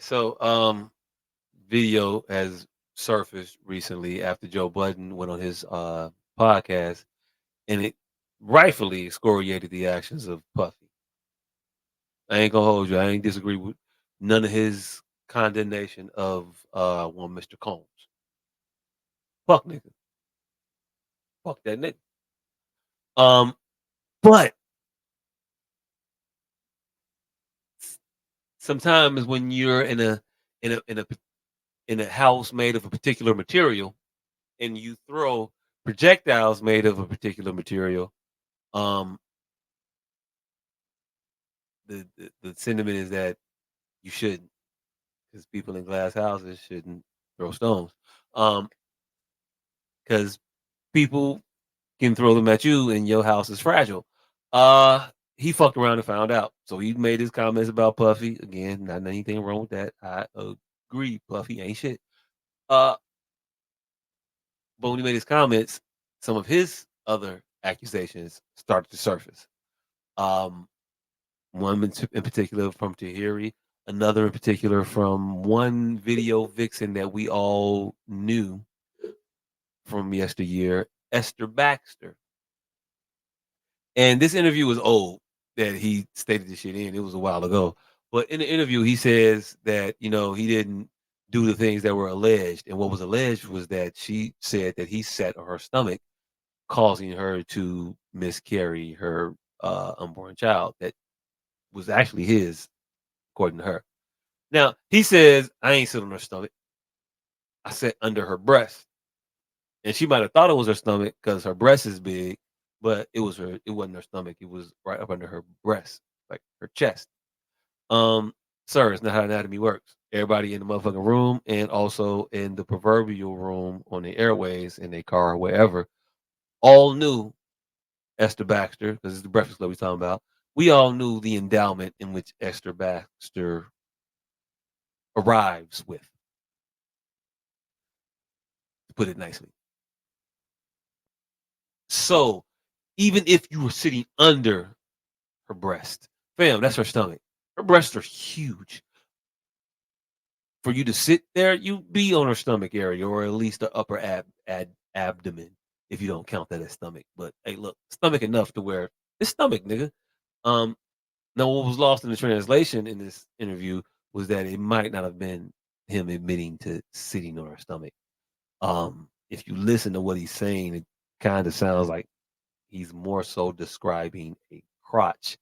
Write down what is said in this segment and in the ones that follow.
So, video has surfaced recently after Joe Budden went on his podcast, and it rightfully excoriated the actions of Puffy. I ain't gonna hold you. I ain't disagree with none of his condemnation of one Mr. Combs. Fuck nigga. Fuck that nigga. Um, but s- sometimes when you're in a in a in a house made of a particular material and you throw projectiles made of a particular material, um, the sentiment is that you shouldn't, because people in glass houses shouldn't throw stones, because people can throw them at you, and your house is fragile. He fucked around and found out, so he made his comments about Puffy. Again, not anything wrong with that. I agree, Puffy ain't shit. Uh, but when he made his comments, some of his other accusations started to surface. Um, One in particular from Tahiri, another in particular from one video vixen that we all knew from yesteryear, Esther Baxter. And this interview was old that he stated this shit in. It was a while ago. But in the interview, he says that, he didn't do the things that were alleged. And what was alleged was that she said that he sat on her stomach, causing her to miscarry her unborn child that was actually his, according to her. Now, he says, I ain't sit on her stomach. I sat under her breast. And she might have thought it was her stomach because her breast is big, but it wasn't her stomach. It was right up under her breast, like her chest. Um, Sir, it's not how anatomy works. Everybody in the motherfucking room and also in the proverbial room on the airways, in a car, wherever, all knew Esther Baxter, because it's the Breakfast Club we're talking about. We all knew the endowment in which Esther Baxter arrives with, to put it nicely. So even if you were sitting under her breast, fam, that's her stomach. Her breasts are huge. For you to sit there, you be on her stomach area, or at least the upper abdomen, if you don't count that as stomach. But hey, look, stomach enough to where it's stomach, nigga. Um, Now what was lost in the translation in this interview was that it might not have been him admitting to sitting on her stomach. If you listen to what he's saying, it kind of sounds like he's more so describing a crotch.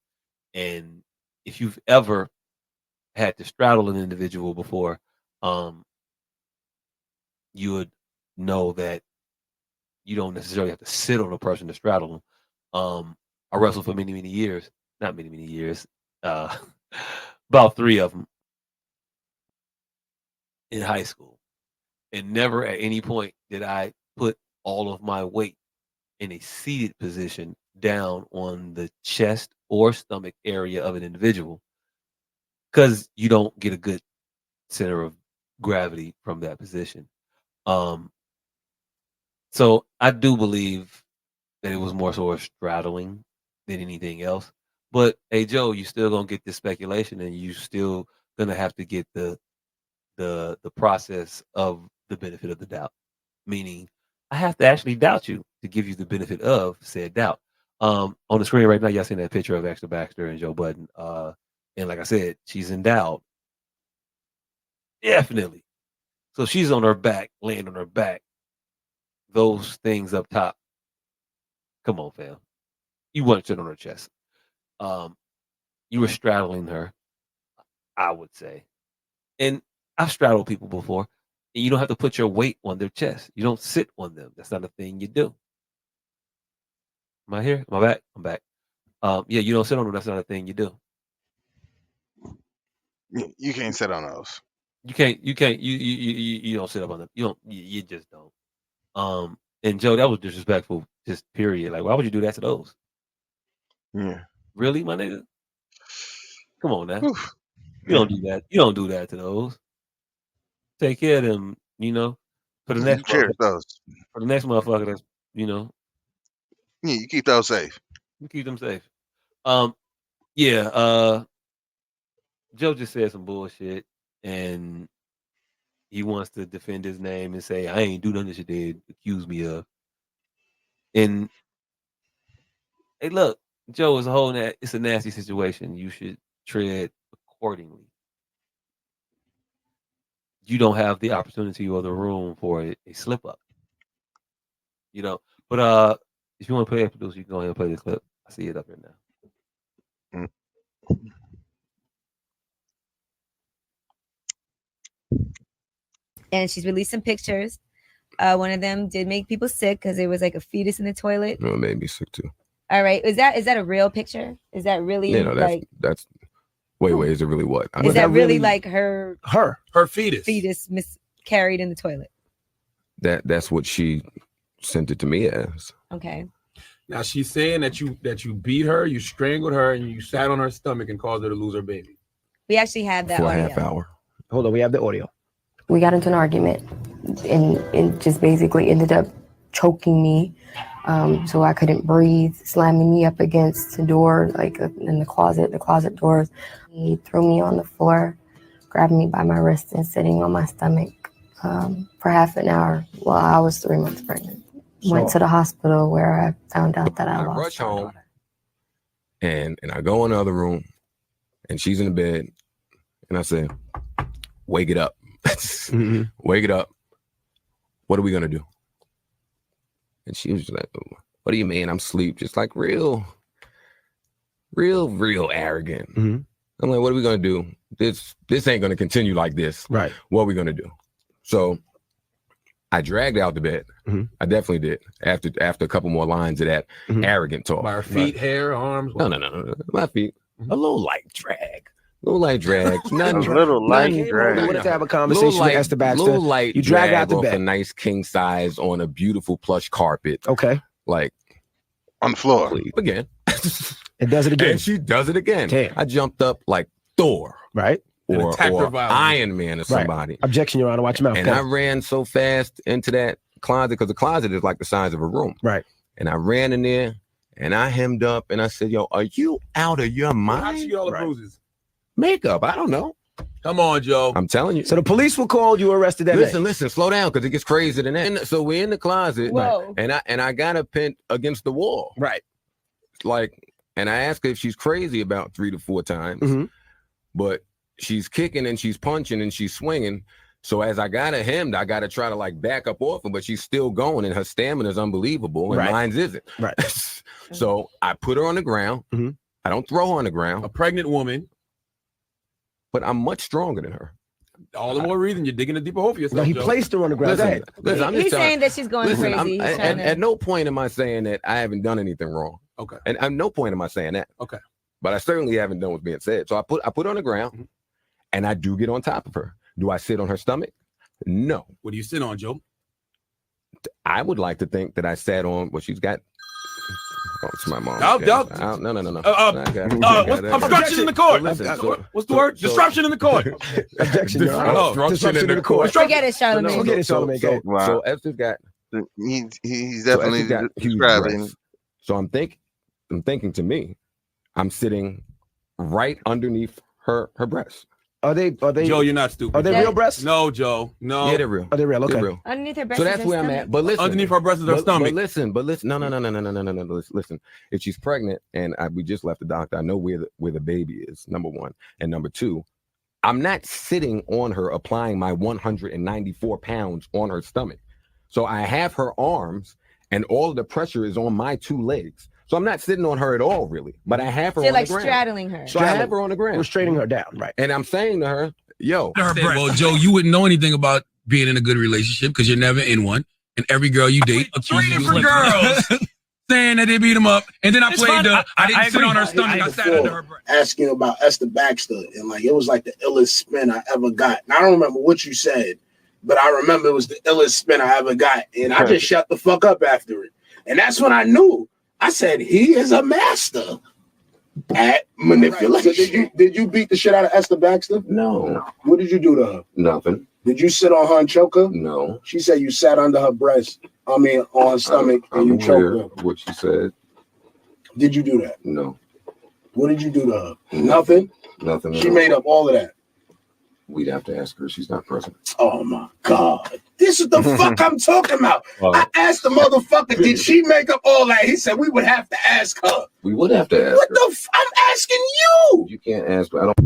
And if you've ever had to straddle an individual before, um, you would know that you don't necessarily have to sit on a person to straddle them. I wrestled for many, many years, not many, many years, uh, about three of them in high school. And never at any point did I put all of my weight in a seated position down on the chest or stomach area of an individual, because you don't get a good center of gravity from that position. Um, so I do believe that it was more so a straddling than anything else. But hey, Joe, you still gonna get this speculation, and you still gonna have to get the process of the benefit of the doubt. Meaning, I have to actually doubt you to give you the benefit of said doubt. On the screen right now, y'all seeing that picture of Esther Baxter and Joe Budden. And like I said, she's endowed, definitely. So she's on her back, laying on her back. Those things up top. Come on, fam. You want to sit on her chest. Um, you were straddling her, I would say. And I've straddled people before, and you don't have to put your weight on their chest. You don't sit on them. That's not a thing you do. Am I here? Am I back? I'm back. Yeah, you don't sit on them. That's not a thing you do. You can't sit on those. You don't sit up on them. You just don't. And Joe, that was disrespectful. Just period. Like, why would you do that to those? Yeah. Really, my nigga? Come on now. Whew. You Yeah. don't do that. You don't do that to those. Take care of them. For the You next cherish motherfucker. those. For the next motherfucker, that's Yeah, you keep those safe. you keep them safe. Um, yeah. Joe just said some bullshit. and he wants to defend his name and say, I ain't do nothing that they accuse me of. And hey, look, Joe, it's a nasty situation. You should tread accordingly. You don't have the opportunity or the room for a slip up. You know, but if you want to play it, you can go ahead and play the clip. I see it up here now. And she's released some pictures. One of them did make people sick because there was like a fetus in the toilet. No, it made me sick too. All right, is that a real picture? Is that really that's wait, is it really what? Is that really like her fetus miscarried in the toilet? That's what she sent it to me as. Okay. Now she's saying that you beat her, you strangled her, and you sat on her stomach and caused her to lose her baby. We actually have that for audio. a half hour. Hold on, we have the audio. We got into an argument and just basically ended up choking me. So I couldn't breathe, slamming me up against the door, like in the closet doors. He threw me on the floor, grabbed me by my wrist and sitting on my stomach for half an hour while I was 3 months pregnant. Went to the hospital where I found out that I lost rush home, and I go in the other room, and she's in the bed, and I say, wake it up. Wake it up. What are we gonna do? And she was just like, what do you mean? I'm asleep. Just like real arrogant. Mm-hmm. I'm like, what are we gonna do? This ain't gonna continue like this. Right. What are we gonna do? So I dragged out the bed. Mm-hmm. I definitely did. After a couple more lines of that arrogant talk. By her feet, hair, arms. No. My feet. A little light drag. Little light drag. What to have a conversation with Esther Baxter. Little light you drag out the off bed. a nice king size on a beautiful plush carpet. Okay. Like on the floor. Please. Again. It does it again. And she does it again. Damn. I jumped up like Thor. Right. Or Iron Man or somebody. Right. Objection, Your Honor. Watch your mouth. And I ran so fast into that closet because the closet is like the size of a room. Right. And I ran in there and I hemmed up and I said, yo, are you out of your mind? How'd she get all the bruises? Makeup. I don't know. Come on, Joe. I'm telling you. So the police were called. You arrested that Listen, slow down because it gets crazier than that. And so we're in the closet. Whoa. And I got her pinned against the wall. Right. Like, and I asked her if she's crazy about 3 to 4 times. Mm-hmm. But she's kicking and she's punching and she's swinging. So as I got her hemmed, I got to try to like back up off her, but she's still going and her stamina is unbelievable and mine's isn't. Right. So I put her on the ground. Mm-hmm. I don't throw her on the ground. A pregnant woman. But I'm much stronger than her. All the more reason you're digging a deeper hole for yourself. No, he Joe. placed her on the ground. Listen, I'm just He's saying that she's going crazy. At no point am I saying that I haven't done anything wrong. Okay. And at no point am I saying that. Okay. But I certainly haven't done what's being said. So I put her on the ground and I do get on top of her. Do I sit on her stomach? No. What do you sit on, Joe? I would like to think that I sat on what she's got. Oh, it's my mom. No. Obstruction in the court. What's the word? Disruption in the court. Objection. Disruption in the court. Forget it, Charlamagne. Forget it, Charlamagne. Wow. So Esther's got. He's definitely describing. So I'm thinking to me, I'm sitting right underneath her breast. Are they? Joe, you're not stupid. Are they real breasts? No, Joe. No. Yeah, they're real. Are they real? Okay. They're real. Underneath her breast. So that's where I'm at. But listen, underneath her breast is her stomach. But listen. No. Listen. If she's pregnant and we just left the doctor, I know where the baby is. Number one, and number two, I'm not sitting on her applying my 194 pounds on her stomach. So I have her arms, and all of the pressure is on my 2 legs. So I'm not sitting on her at all, really. But I have her on the ground. Straddling her. So I have her on the ground. We're straightening her down, right? And I'm saying to her, yo. Well, Joe, you wouldn't know anything about being in a good relationship because you're never in one. And every girl you date accuses you of girls saying that they beat them up. And then I didn't sit on her stomach. I sat under her breast. Asking about Esther Baxter, and like it was like the illest spin I ever got. And I don't remember what you said, but I remember it was the illest spin I ever got. And I just shut the fuck up after it. And that's when I knew. I said, he is a master at manipulation. So did you beat the shit out of Esther Baxter? No. What did you do to her? Nothing. Did you sit on her and choke her? No. She said you sat under her breast. On her stomach, and you choked her. What she said. Did you do that? No. What did you do to her? Nothing? Nothing. She made up all of that. We'd have to ask her. She's not present. Oh my God. This is the fuck I'm talking about. I asked the motherfucker, did she make up all that? He said we would have to ask her. We would have to ask What her. the I'm asking you. You can't ask. I don't.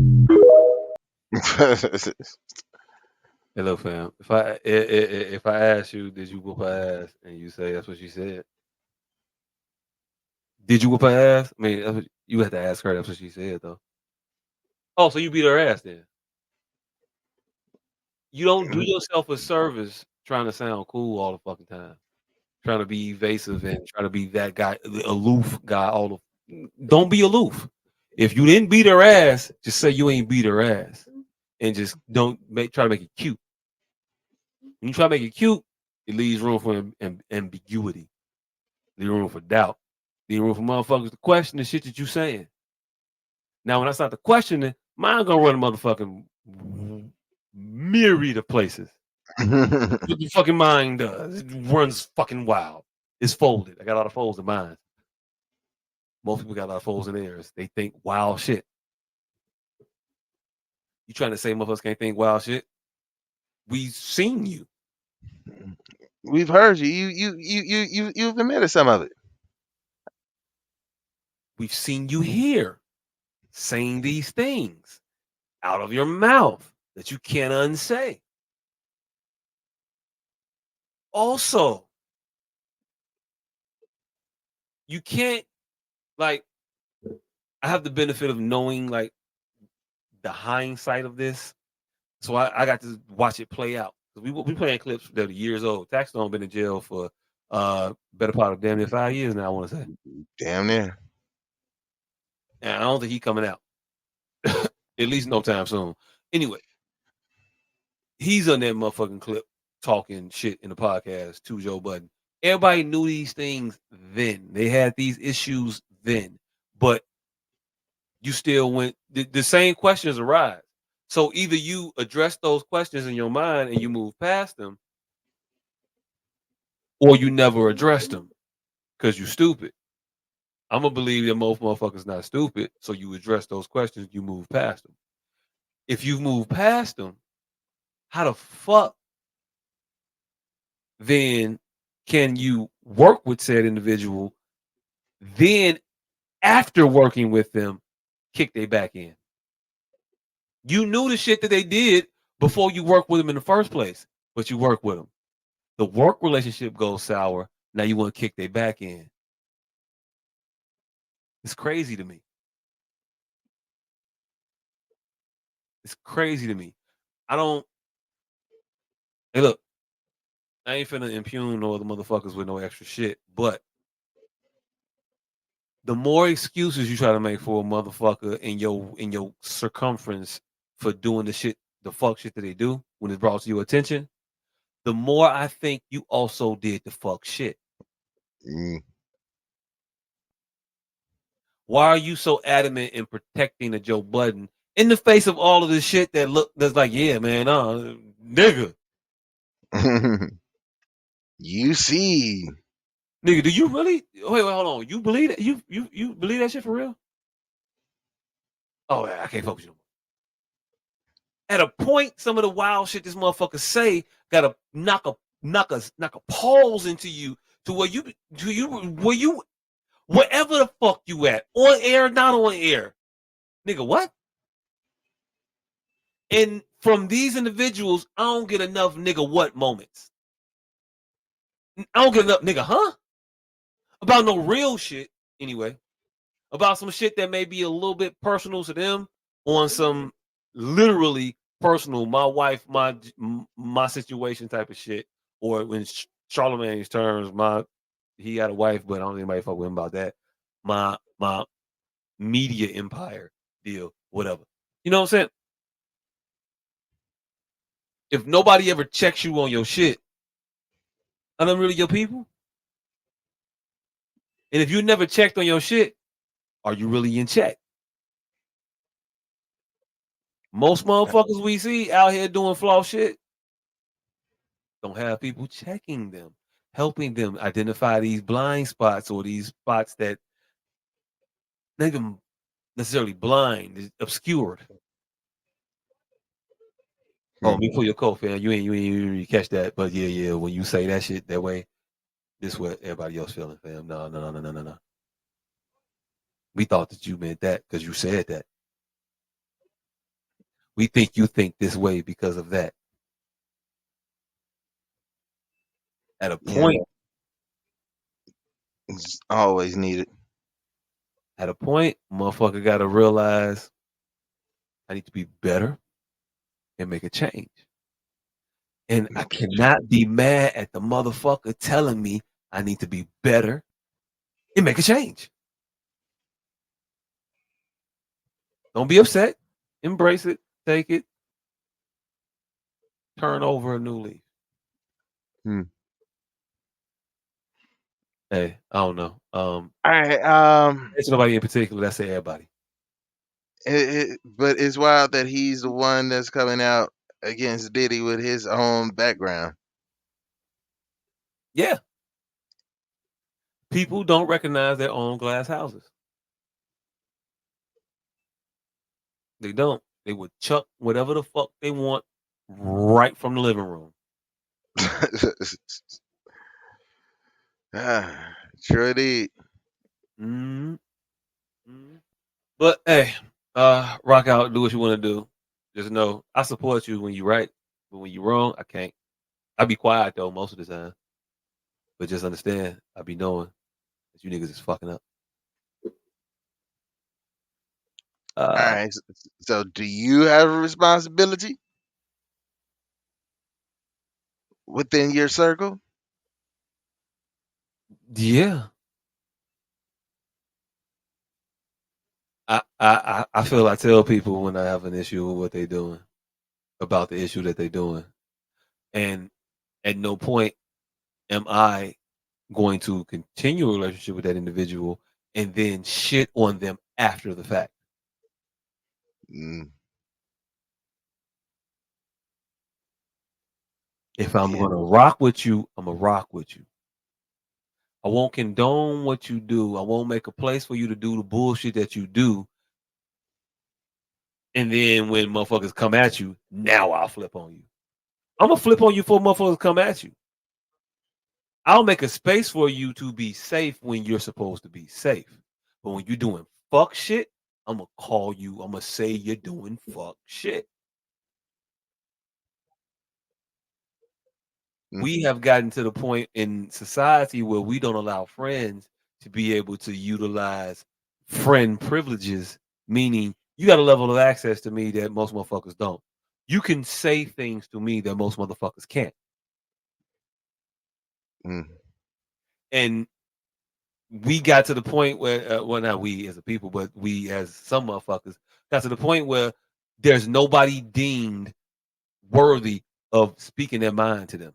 Hello, fam. If I ask you, did you whoop her ass, and you say that's what she said, did you whoop her ass? I mean, that's what, you had to ask her. That's what she said, though. Oh, so you beat her ass then? You don't do yourself a service trying to sound cool all the fucking time, trying to be evasive and trying to be that guy, the aloof guy. Don't be aloof. If you didn't beat her ass, just say you ain't beat her ass, and just don't try to make it cute. When you try to make it cute, it leaves room for ambiguity, leaves room for doubt, leaves room for motherfuckers to question the shit that you saying. Now, when I start to question it, mine gonna run a motherfucking myriad of places. What the fucking mind does. It runs fucking wild. It's folded. I got a lot of folds in mine. Most people got a lot of folds in theirs. They think wild shit. You trying to say motherfuckers can't think wild shit? We've seen you. We've heard you. You've admitted some of it. We've seen you here saying these things out of your mouth that you can't unsay. Also, you can't, like, I have the benefit of knowing, like, the hindsight of this. So I got to watch it play out. We playing clips that are years old. Taxstone been in jail for better part of damn near 5 years now, I want to say. Damn near. And I don't think he's coming out. At least no time soon. Anyway, he's on that motherfucking clip talking shit in the podcast to Joe Budden. Everybody knew these things then. They had these issues then. But you still went, the same questions arise. So either you address those questions in your mind and you move past them, or you never address them because you're stupid. I'm going to believe that most motherfuckers not stupid, so you address those questions, you move past them. If you've moved past them, how the fuck then can you work with said individual, then after working with them, kick they back in? You knew the shit that they did before you worked with them in the first place, but you work with them. The work relationship goes sour. Now you want to kick they back in. It's crazy to me. It's crazy to me. Hey, look, I ain't finna impugn no other motherfuckers with no extra shit, but the more excuses you try to make for a motherfucker in your circumference for doing the fuck shit that they do when it's brought to your attention, the more I think you also did the fuck shit. Why are you so adamant in protecting the Joe Budden in the face of all of this shit that's like, yeah, man, nigga. You see. Nigga, do you really wait, hold on. You believe that? You believe that shit for real? Oh, I can't focus you. At a point, some of the wild shit this motherfucker say gotta knock a pause into you to where you wherever the fuck you at, on air, not on air. Nigga, what? And from these individuals, I don't get enough nigga what moments. I don't get enough nigga, huh? About no real shit, anyway. About some shit that may be a little bit personal to them, on some literally personal, my wife, my situation type of shit. Or when Charlemagne's terms, he had a wife, but I don't think anybody fuck with him about that. My media empire deal, whatever. You know what I'm saying? If nobody ever checks you on your shit, are them really your people? And if you never checked on your shit, are you really in check? Most motherfuckers we see out here doing flaw shit don't have people checking them, helping them identify these blind spots or these spots that not even necessarily blind, is obscured. Oh, me pull your coat, fam. You ain't really catch that, but yeah. When you say that shit that way, this what everybody else feeling, fam. No. We thought that you meant that because you said that. We think you think this way because of that. At a point, It's always needed. Motherfucker got to realize I need to be better and make a change. And I cannot be mad at the motherfucker telling me I need to be better and make a change. Don't be upset. Embrace it. Take it. Turn over a new leaf. Hey, I don't know. All right. It's nobody in particular. That's everybody. But it's wild that he's the one that's coming out against Diddy with his own background. Yeah. People don't recognize their own glass houses. They don't. They would chuck whatever the fuck they want right from the living room. Sure did. Mm-hmm. But hey, rock out, do what you want to do. Just know I support you when you're right, but when you're wrong, I can't. I be quiet though most of the time. But just understand, I be knowing that you niggas is fucking up. All right. So do you have a responsibility within your circle? Yeah. I feel I tell people when I have an issue with what they're doing about the issue that they're doing. And at no point am I going to continue a relationship with that individual and then shit on them after the fact. If I'm going to rock with you, I'm going to rock with you. I won't condone what you do. I won't make a place for you to do the bullshit that you do. And then when motherfuckers come at you, now I'll flip on you. I'm going to flip on you before motherfuckers come at you. I'll make a space for you to be safe when you're supposed to be safe. But when you're doing fuck shit, I'm going to call you. I'm going to say you're doing fuck shit. We have gotten to the point in society where we don't allow friends to be able to utilize friend privileges, meaning you got a level of access to me that most motherfuckers don't. You can say things to me that most motherfuckers can't. And we got to the point where, well, not we as a people, but we as some motherfuckers got to the point where there's nobody deemed worthy of speaking their mind to them.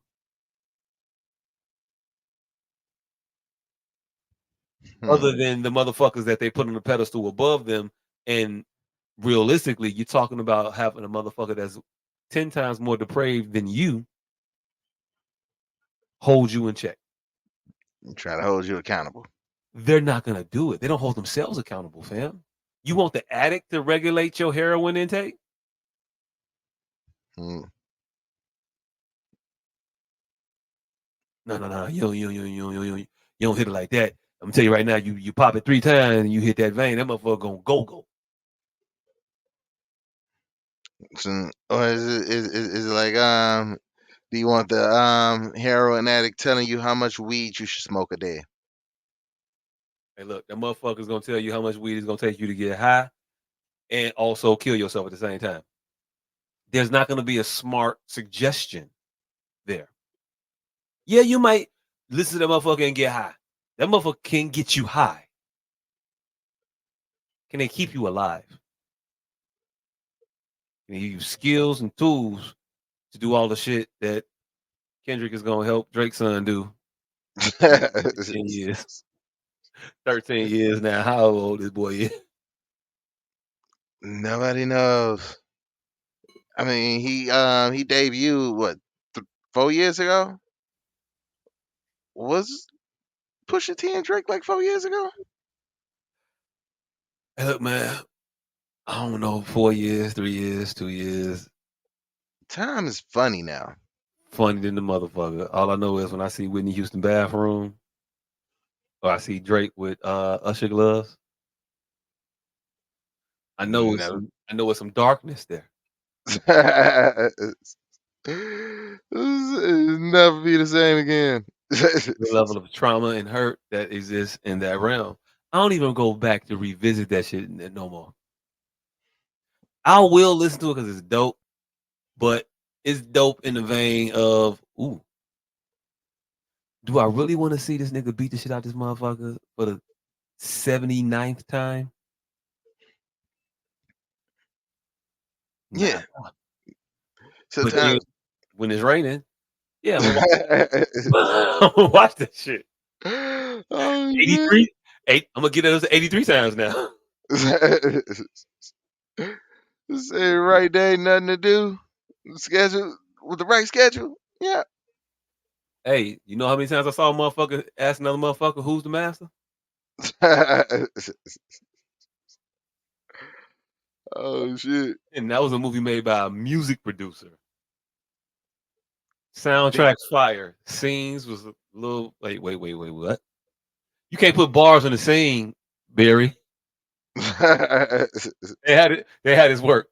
Other than the motherfuckers that they put on the pedestal above them. And realistically, you're talking about having a motherfucker that's 10 times more depraved than you hold you in check. Try to hold you accountable. They're not going to do it. They don't hold themselves accountable, fam. You want the addict to regulate your heroin intake? No. You don't hit it like that. I'm gonna tell you right now, you pop it 3 times and you hit that vein, that motherfucker gonna go. So, or is it like do you want the heroin addict telling you how much weed you should smoke a day? Hey, look, that motherfucker's gonna tell you how much weed it's gonna take you to get high and also kill yourself at the same time. There's not gonna be a smart suggestion there. Yeah, you might listen to that motherfucker and get high. That motherfucker can get you high. Can they keep you alive? Can they give you skills and tools to do all the shit that Kendrick is gonna help Drake's son do? 10 years. 13 years now. How old this boy is? Nobody knows. I mean, he debuted what 4 years ago? Was Pusha T and Drake like 4 years ago? Hey, look, man. I don't know. 4 years, 3 years, 2 years. Time is funny now. Funny than the motherfucker. All I know is when I see Whitney Houston bathroom, or I see Drake with Usher gloves, I know Never. it's some darkness there. It'll never be the same again. The level of trauma and hurt that exists in that realm. I don't even go back to revisit that shit no more. I will listen to it because it's dope, but it's dope in the vein of, ooh, do I really want to see this nigga beat the shit out this motherfucker for the 79th time? Nah. Yeah. But then Sometimes. when it's raining, yeah, I'm gonna watch that shit. Oh, 83? I'm gonna get those 83 times now. Say right day, nothing to do. Schedule with the right schedule. Yeah. Hey, you know how many times I saw a motherfucker ask another motherfucker who's the master? Oh shit. And that was a movie made by a music producer. Soundtrack's fire. Scenes was a little wait, what? You can't put bars on the scene, Barry. They had his work.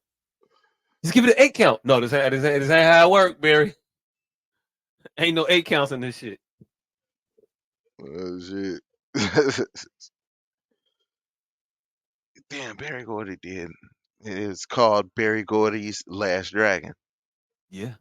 Just give it an 8 count. No, this ain't how it work, Barry. Ain't no 8 counts in this shit. Oh shit. Damn, Barry Gordy did. It's called Barry Gordy's Last Dragon. Yeah.